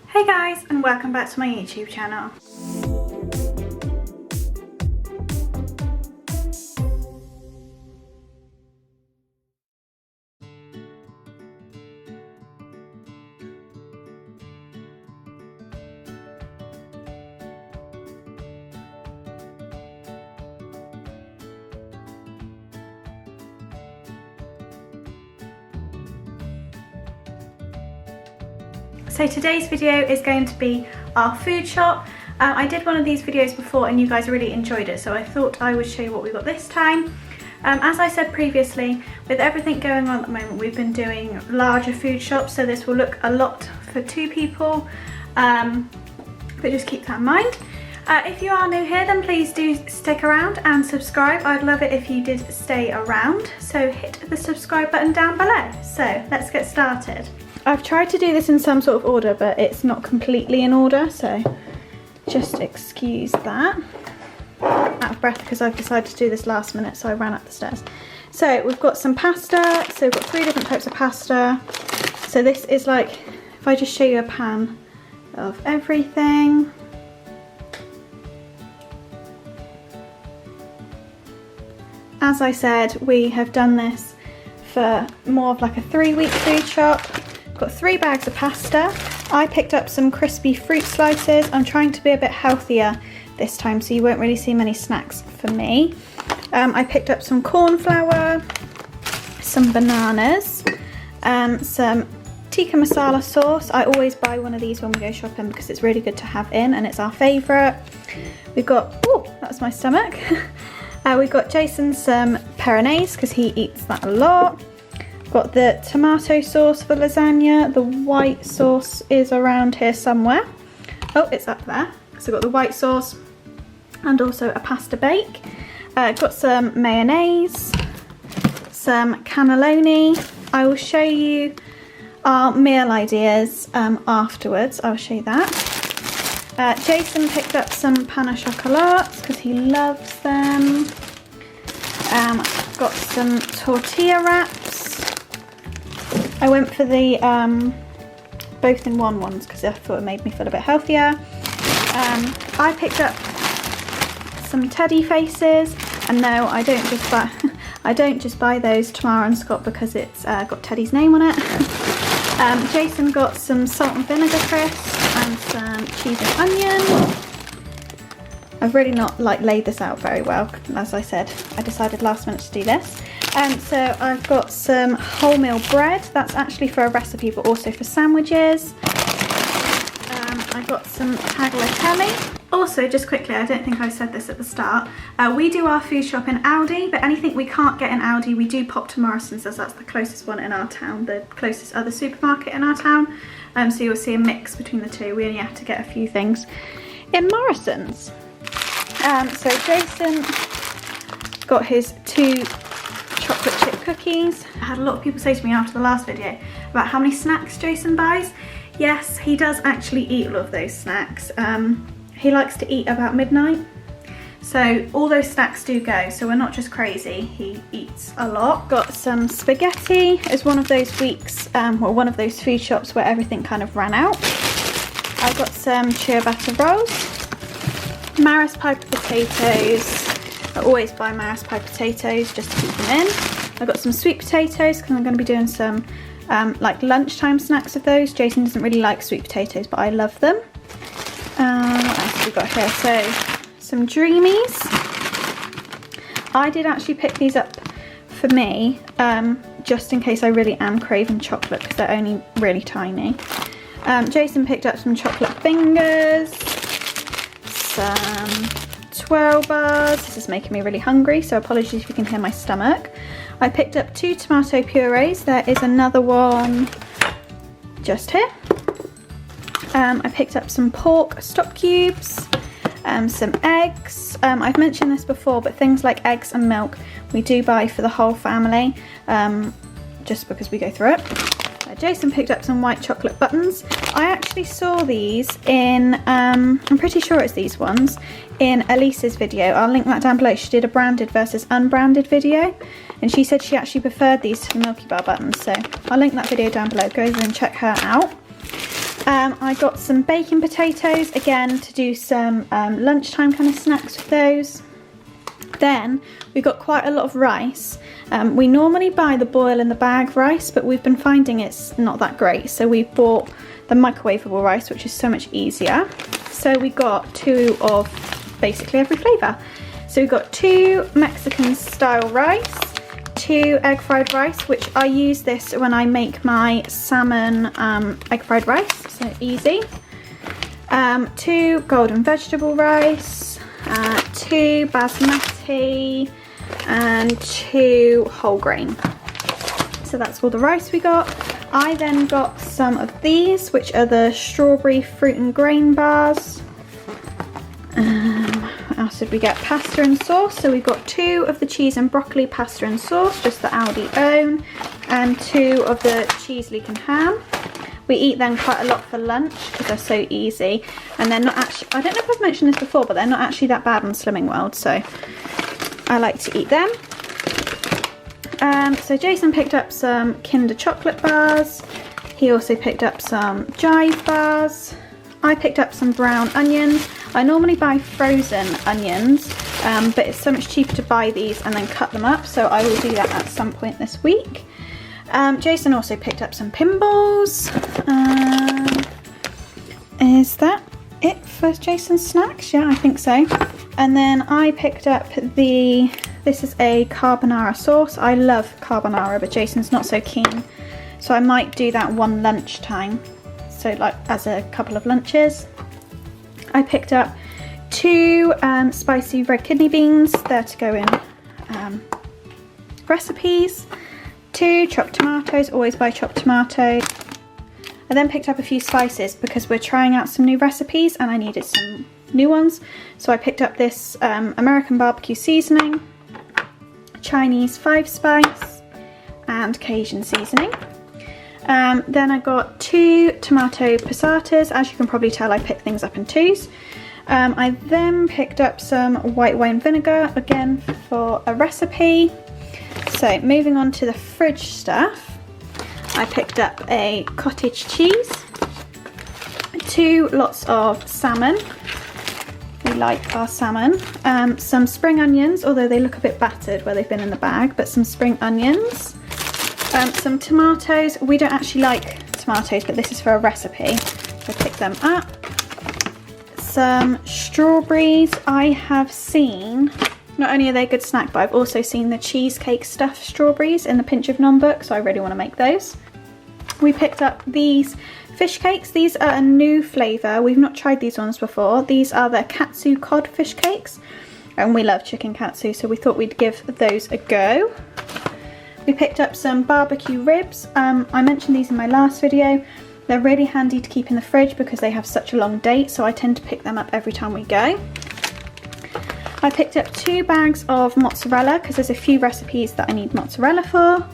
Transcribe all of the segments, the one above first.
Hey guys, and welcome back to my YouTube channel. So today's video is going to be our food shop. I did one of these videos before and you guys really enjoyed it, so I thought I would show you what we got this time. As I said previously, with everything going on at the moment, we've been doing larger food shops, so this will look a lot for 2 people, but just keep that in mind. If you are new here, then please do stick around and subscribe. I'd love it if you did stay around, so hit the subscribe button down below. So let's get started. I've tried to do this in some sort of order, but it's not completely in order, so just excuse that. Out of breath because I've decided to do this last minute, so I ran up the stairs. So we've got some pasta, so we've got 3 different types of pasta. So this is like, if I just show you a pan of everything. As I said, we have done this for more of like a 3-week food shop. Got 3 bags of pasta. I picked up some crispy fruit slices. I'm trying to be a bit healthier this time, so you won't really see many snacks for me. I picked up some corn flour, some bananas, some tikka masala sauce. I always buy one of these when we go shopping because it's really good to have in and it's our favourite. We've got, oh, that's my stomach. We've got Jason some peronaise because he eats that a lot. Got the tomato sauce for lasagna. The white sauce is around here somewhere. Oh, it's up there. So got the white sauce and also a pasta bake. Got some mayonnaise, some cannelloni. I will show you our meal ideas afterwards. I'll show you that. Jason picked up some pain au chocolat because he loves them. Got some tortilla wraps. I went for the both in one ones because I thought it made me feel a bit healthier. I picked up some teddy faces, and no, I don't just buy those Tamara and Scott because it's got Teddy's name on it. Jason got some salt and vinegar crisps and some cheese and onion. I've really not laid this out very well. As I said, I decided last minute to do this. So I've got some wholemeal bread. That's actually for a recipe, but also for sandwiches. I got some tagliatelle. Also, just quickly, I don't think I said this at the start, we do our food shop in Aldi, but anything we can't get in Aldi, we do pop to Morrison's, as that's the closest one in our town, the closest other supermarket in our town. So you'll see a mix between the two. We only have to get a few things in Morrison's. So Jason got his 2 chocolate chip cookies. I had a lot of people say to me after the last video about how many snacks Jason buys. Yes, he does actually eat all of those snacks. He likes to eat about midnight. So all those snacks do go, so we're not just crazy, he eats a lot. Got some spaghetti. It's one of those weeks, or one of those food shops where everything kind of ran out. I got some ciabatta rolls. Maris piper potatoes. I always buy Maris piper potatoes just to keep them in. I've got some sweet potatoes because I'm going to be doing some like lunchtime snacks of those. Jason doesn't really like sweet potatoes, but I love them. What else have we got here? So some Dreamies. I did actually pick these up for me just in case I really am craving chocolate because they're only really tiny. Jason picked up some chocolate fingers, some twirl bars. This is making me really hungry, so apologies if you can hear my stomach. I picked up 2 tomato purees. There is another one just here. I picked up some pork stock cubes, some eggs. I've mentioned this before, but things like eggs and milk we do buy for the whole family, just because we go through it. Jason picked up some white chocolate buttons. I actually saw these in, I'm pretty sure it's these ones, in Elise's video. I'll link that down below. She did a branded versus unbranded video, and she said she actually preferred these to the Milky Bar buttons, so I'll link that video down below. Go over and check her out. I got some baking potatoes, again, to do some lunchtime kind of snacks with those. Then we got quite a lot of rice. We normally buy the boil in the bag rice, but we've been finding it's not that great. So we bought the microwavable rice, which is so much easier. So we got 2 of basically every flavour. So we got 2 Mexican style rice, 2 egg fried rice, which I use this when I make my salmon egg fried rice, so easy. 2 golden vegetable rice, 2 basmati, and 2 whole grain. So that's all the rice we got. I then got some of these, which are the strawberry fruit and grain bars. What else did we get? Pasta and sauce. So we got 2 of the cheese and broccoli pasta and sauce, just the Aldi own, and 2 of the cheese leek and ham. We eat them quite a lot for lunch because they're so easy, and they're not actually, I don't know if I've mentioned this before, but they're not actually that bad on Slimming World, so I like to eat them. So Jason picked up some Kinder chocolate bars. He also picked up some Jive bars. I picked up some brown onions. I normally buy frozen onions, but it's so much cheaper to buy these and then cut them up, so I will do that at some point this week. Jason also picked up some pinballs. Is that it for Jason's snacks? Yeah, I think so. And then I picked up this is a carbonara sauce. I love carbonara, but Jason's not so keen, so I might do that one lunchtime, so like as a couple of lunches. I picked up 2 spicy red kidney beans, they're to go in recipes. 2 chopped tomatoes, always buy chopped tomatoes. I then picked up a few spices because we're trying out some new recipes and I needed some new ones. So I picked up this American barbecue seasoning, Chinese 5-spice, and Cajun seasoning. Then I got 2 tomato passatas. As you can probably tell, I pick things up in 2s. I then picked up some white wine vinegar, again for a recipe. So moving on to the fridge stuff, I picked up a cottage cheese, 2 lots of salmon. We like our salmon. Some spring onions, although they look a bit battered where they've been in the bag, but some spring onions. Some tomatoes. We don't actually like tomatoes, but this is for a recipe, so I picked them up. Some strawberries. I have seen, not only are they a good snack, but I've also seen the cheesecake stuffed strawberries in the Pinch of Nom book, so I really want to make those. We picked up these fish cakes. These are a new flavour. We've not tried these ones before. These are the katsu cod fish cakes, and we love chicken katsu, so we thought we'd give those a go. We picked up some barbecue ribs. I mentioned these in my last video. They're really handy to keep in the fridge because they have such a long date, so I tend to pick them up every time we go. I picked up 2 bags of mozzarella because there's a few recipes that I need mozzarella for.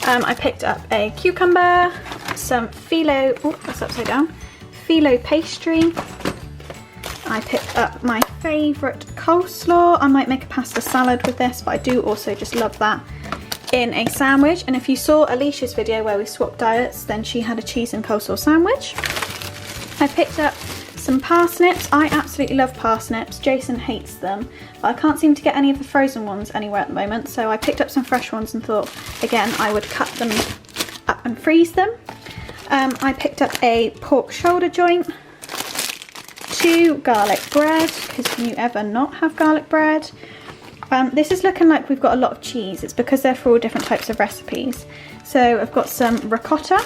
I picked up a cucumber, some phyllo, oh that's upside down, phyllo pastry. I picked up my favourite coleslaw. I might make a pasta salad with this, but I do also just love that in a sandwich. And if you saw Alicia's video where we swapped diets, then she had a cheese and coleslaw sandwich. I picked up some parsnips. I absolutely love parsnips. Jason hates them, but I can't seem to get any of the frozen ones anywhere at the moment, so I picked up some fresh ones and thought again I would cut them up and freeze them. I picked up a pork shoulder joint, 2 garlic bread, because can you ever not have garlic bread? This is looking like we've got a lot of cheese. It's because they're for all different types of recipes. So I've got some ricotta,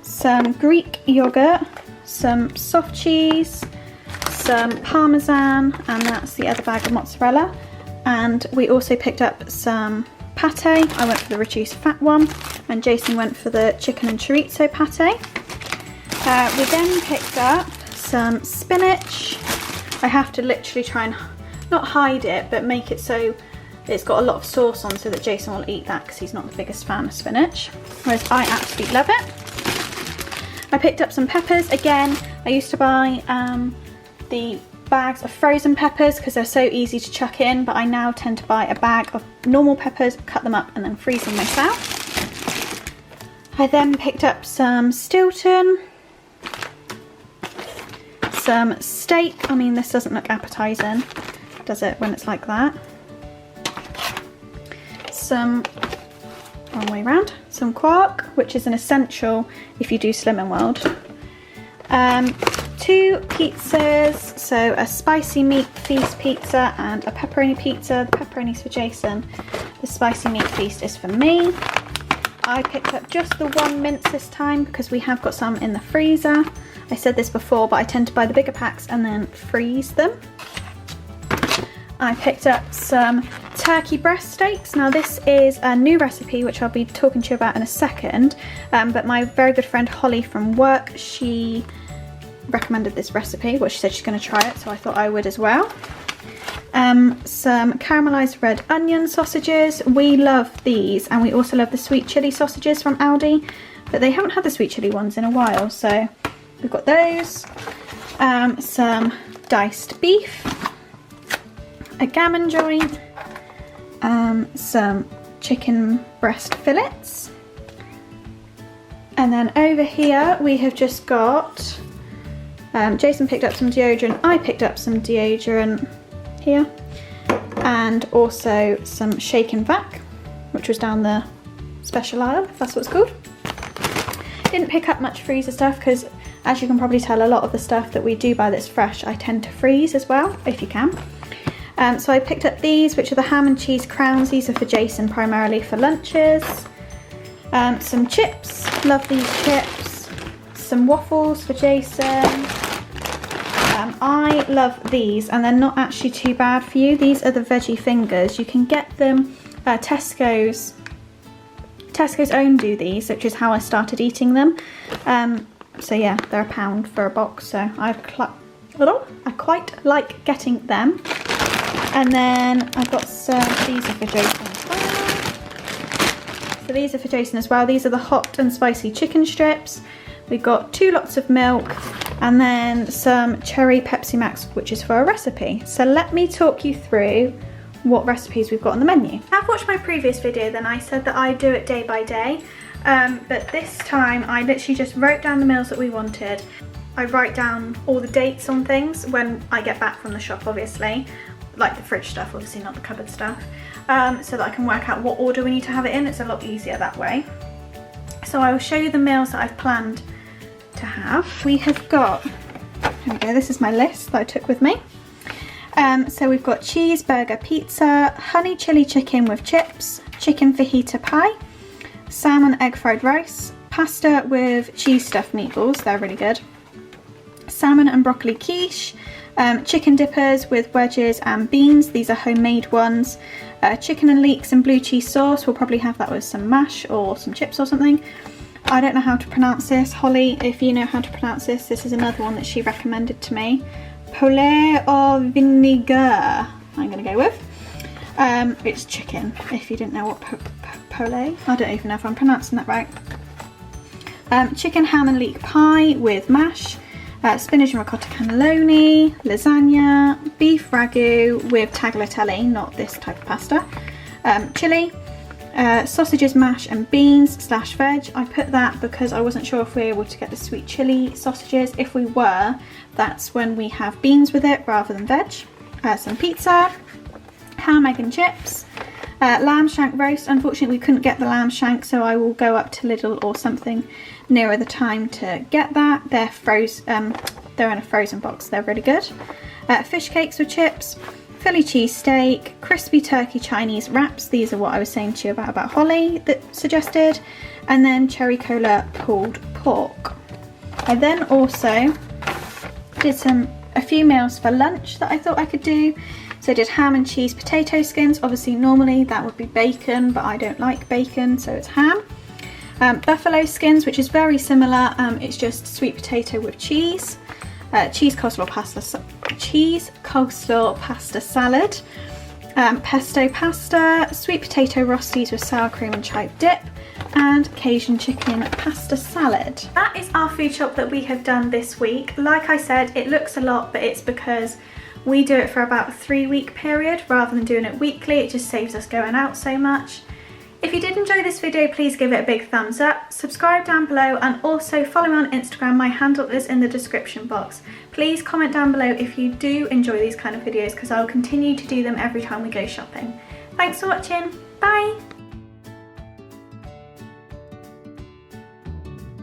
some Greek yogurt, some soft cheese, some parmesan, and that's the other bag of mozzarella. And we also picked up some pate. I went for the reduced fat one, and Jason went for the chicken and chorizo pate. We then picked up some spinach. I have to literally try and not hide it, but make it so it's got a lot of sauce on so that Jason will eat that because he's not the biggest fan of spinach, whereas I absolutely love it. I picked up some peppers. Again, I used to buy the bags of frozen peppers because they're so easy to chuck in, but I now tend to buy a bag of normal peppers, cut them up and then freeze them myself. I then picked up some Stilton, some steak. I mean, this doesn't look appetizing, does it, when it's like that? Some, wrong way round, some quark, which is an essential if you do Slimming World. 2 pizzas, so a spicy meat feast pizza and a pepperoni pizza. The pepperoni's for Jason, the spicy meat feast is for me. I picked up just the 1 mince this time because we have got some in the freezer. I said this before, but I tend to buy the bigger packs and then freeze them. I picked up some turkey breast steaks. Now this is a new recipe which I'll be talking to you about in a second, but my very good friend Holly from work, she recommended this recipe. Well, she said she's going to try it, so I thought I would as well. Some caramelized red onion sausages. We love these, and we also love the sweet chili sausages from Aldi, but they haven't had the sweet chili ones in a while, so we've got those. Some diced beef, a gammon joint, some chicken breast fillets, and then over here we have just got Jason picked up some deodorant, I picked up some deodorant here, and also some shake and vac, which was down the special aisle, if that's what it's called. Didn't pick up much freezer stuff because, as you can probably tell, a lot of the stuff that we do buy that's fresh I tend to freeze as well, if you can. So I picked up these, which are the ham and cheese crowns. These are for Jason, primarily for lunches. Some chips, love these chips. Some waffles for Jason. I love these, and they're not actually too bad for you. These are the veggie fingers. You can get them, Tesco's own do these, which is how I started eating them. So yeah, they're £1 for a box, so I quite like getting them. And then I've got some, these are for Jason as well. So these are for Jason as well. These are the hot and spicy chicken strips. We've got 2 lots of milk, and then some cherry Pepsi Max, which is for a recipe. So let me talk you through what recipes we've got on the menu. I've watched my previous video, then I said that I do it day by day, but this time I literally just wrote down the meals that we wanted. I write down all the dates on things when I get back from the shop, obviously, like the fridge stuff, obviously not the cupboard stuff, so that I can work out what order we need to have it in. It's a lot easier that way. So I will show you the meals that I've planned to have. We have got, here we go, this is my list that I took with me. So we've got cheeseburger pizza, honey chili chicken with chips, chicken fajita pie, salmon egg fried rice, pasta with cheese stuffed meatballs, they're really good, salmon and broccoli quiche, chicken dippers with wedges and beans, these are homemade ones, chicken and leeks and blue cheese sauce, we'll probably have that with some mash or some chips or something. I don't know how to pronounce this. Holly, if you know how to pronounce this, this is another one that she recommended to me. Poulet au vinaigre, I'm going to go with. It's chicken, if you didn't know what poulet. I don't even know if I'm pronouncing that right. Chicken ham and leek pie with mash, spinach and ricotta cannelloni, lasagna, beef ragu with tagliatelle, not this type of pasta, chili, sausages, mash and beans / veg. I put that because I wasn't sure if we were able to get the sweet chili sausages. If we were, that's when we have beans with it rather than veg. Some pizza, ham, egg and chips, lamb shank roast. Unfortunately we couldn't get the lamb shank, so I will go up to Lidl or something nearer the time to get that. They're frozen, they're in a frozen box, they're really good. Fish cakes with chips, Philly cheese steak, crispy turkey Chinese wraps. These are what I was saying to you about Holly that suggested, and then cherry cola pulled pork. I then also did a few meals for lunch that I thought I could do. So I did ham and cheese potato skins. Obviously normally that would be bacon, but I don't like bacon, so it's ham. Buffalo skins, which is very similar, it's just sweet potato with cheese. Cheese coleslaw pasta salad, pesto pasta, sweet potato rosties with sour cream and chive dip, and Cajun chicken pasta salad. That is our food shop that we have done this week. Like I said, it looks a lot, but it's because we do it for about a 3-week period rather than doing it weekly. It just saves us going out so much. If you did enjoy this video, please give it a big thumbs up, subscribe down below, and also follow me on Instagram. My handle is in the description box. Please comment down below if you do enjoy these kind of videos, because I'll continue to do them every time we go shopping. Thanks for watching, bye!